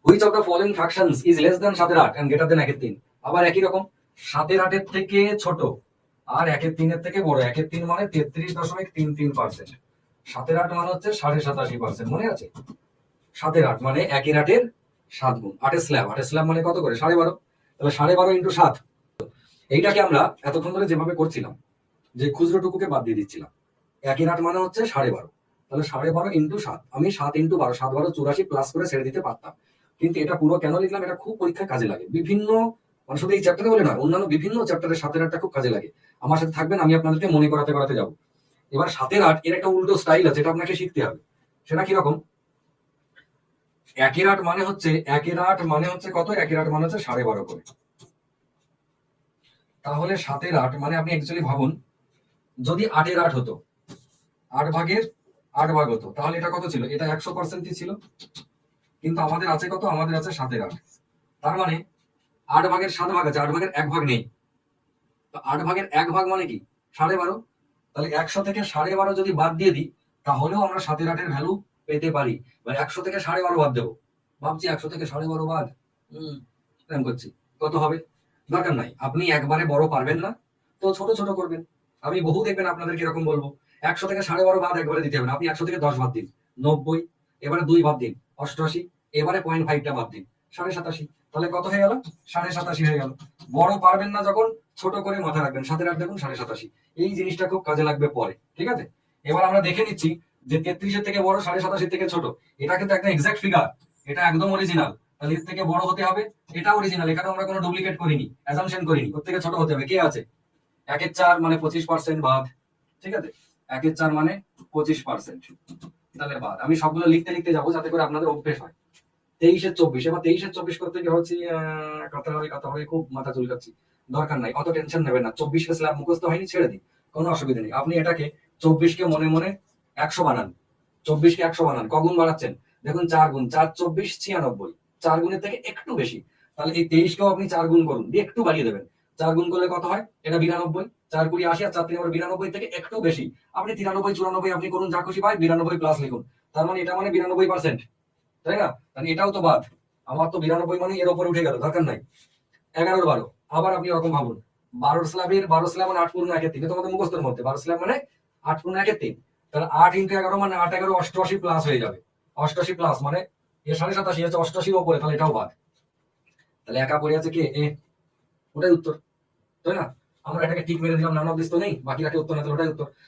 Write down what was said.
Which of the following fractions is less than 7/8 and greater than 1/3? আবার একই রকম, 7/8 থেকে ছোট আর 1/3 থেকে বড়। 1/3 মানে 33.33%, 7/8 মানে হচ্ছে 87.5%। মনে আছে? 7/8 মানে 1/8 7 গুণ। 8 স্ল্যাব, 8 স্ল্যাব মানে কত করে? 12.5। তাহলে 12.5 ইন্টু 7। এইটাকে আমরা এতক্ষণ ধরে যেভাবে করছিলাম, যে খুচরো টুকুকে বাদ দিয়ে দিচ্ছিলাম। 1/8 মানে হচ্ছে 12.5, তাহলে 12.5 ইন্টু 7। আমি 7 ইন্টু 12, 7 12 84 প্লাস করে ছেড়ে দিতে পারতাম, কিন্তু এটা পুরো কেন লিখলাম? এটা খুব পরীক্ষায় কাজে লাগে। বিভিন্ন মানে শুধু এই চ্যাপ্টারে বলে নয়, অন্যান্য বিভিন্ন চ্যাপ্টারের 7/8টা খুব কাজে লাগে। আমার সাথে থাকবেন, আমি আপনাদেরকে মনে করাতে করাতে যাবো। এবার 7/8 এর একটা উল্টো স্টাইল আছে, এটা আপনাকে শিখতে হবে। সেটা কিরকম? 1/8 মানে হচ্ছে 1/8 মানে হচ্ছে কত? 1/8 মানে হচ্ছে 12.5 করে। তাহলে 7/8 মানে আপনি অ্যাকচুয়ালি ভাবুন, যদি 8/8 হতো, 8 ভাগের 8 ভাগ হতো, তাহলে এটা কত ছিল? এটা 100%ই ছিল। কিন্তু আমাদের আছে কত? আমাদের আছে 7/8। তার মানে 8 ভাগের 7 ভাগ আছে, 8 ভাগের 1 ভাগ নেই। তো 8 ভাগের 1 ভাগ মানে কি? 12.5। তাহলে 100 থেকে 12.5 যদি বাদ দিয়ে দিই, তাহলেও আমরা 7/8 এর ভ্যালু পেতে পারি। মানে 100 থেকে 12.5 বাদ দেবো। ভাবছি 100 থেকে 12.5 বাদ, প্ল্যান করছি কত হবে। দরকার নাই, আপনি একবারে বড় পারবেন না, তো ছোট ছোট করবেন। আমি বহু দেখবেন আপনাদের কিরকম বলবো, 100 থেকে 12.5 বাদ একবারে দিতে হবে না। আপনি 100 থেকে 10 বাদ দিন, 90। এবারে 2 বাদ দিন, 88। এবারে 0.5টা বাদ দিন, 87.5। তাহলে কত হয়ে গেল? 87.5 হয়ে গেল। বড় পারবেন না যখন, ছোট করে মাথায় রাখবেন। 7/8 দেখুন 87.5। এই জিনিসটা খুব কাজে লাগবে পরে, ঠিক আছে? এবার আমরা দেখে নিচ্ছি যে 33-এর থেকে বড়, 87.5 থেকে ছোট। এটা কিন্তু একটা এক্সাক্ট ফিগার, এটা একদম অরিজিনাল। তাহলে এর থেকে বড় হতে হবে, এটা অরিজিনাল। এখানে আমরা কোনো ডুপ্লিকেট করিনি, অ্যাজাম্পশন করিনি। ওর থেকে ছোট হতে হবে। কে আছে? 1/4 মানে 25% বাদ, ঠিক আছে? 1/4 মানে 25%, তাহলে বাদ। আমি সবগুলো লিখতে লিখতে যাবো যাতে করে আপনাদের অভ্যেস হয়। 23-24। এবার 23-24 করতে গিয়ে হচ্ছে কথা হবে, খুব মাথা চুলকাচ্ছি। দরকার নাই, অত টেনশন নেবেন না। 24 স্ল্যাব মুখস্থ হয়নি, ছেড়ে দিন, কোনো অসুবিধা নেই। আপনি এটাকে 24-কে মনে মনে 100 বানান। 24-কে 100 বানান। কগুণ বানাচ্ছেন? দেখুন, 4 গুণ 4 24 96। 4 গুণের থেকে একটু বেশি। তাহলে এই 23-কেও আপনি 4 গুণ করুন, দিয়ে একটু বাড়িয়ে দেবেন। 4 গুণ করলে কত হয়? এটা 92। 4 কুড়ি 80, আর 4 3 92 থেকে একটু বেশি। আপনি 93 94 আপনি করুন, যা খুশি পায়। 92 প্লাস লিখুন। তার মানে এটা মানে 92%, তাই না? তাহলে এটাও তো বাদ। আমার তো 92 মানে এর উপরে উঠে গেল, দরকার নাই। 11-12। আবার আপনি ওরকম ভাবুন, 12 স্ল্যাব মানে 8 পূর্ণ 1/3। তোমাদের মুখস্থের মধ্যে 12 স্ল্যাব মানে 8 পূর্ণ 1/3। তাহলে 8 ইন্টু 11 মানে 8 11 88 প্লাস হয়ে যাবে। 88 প্লাস মানে এ 87.5 হচ্ছে 88 ওপরে, তাহলে এটাও বাদ। তাহলে একা পড়ে আছে কে? এ। ওটাই উত্তর, তাই না? আমরা এটাকে টিক মেরে দিলাম, নাম অফ দিস তো নেই, বাকিটাকে উত্তর না, তাহলে ওটাই উত্তর।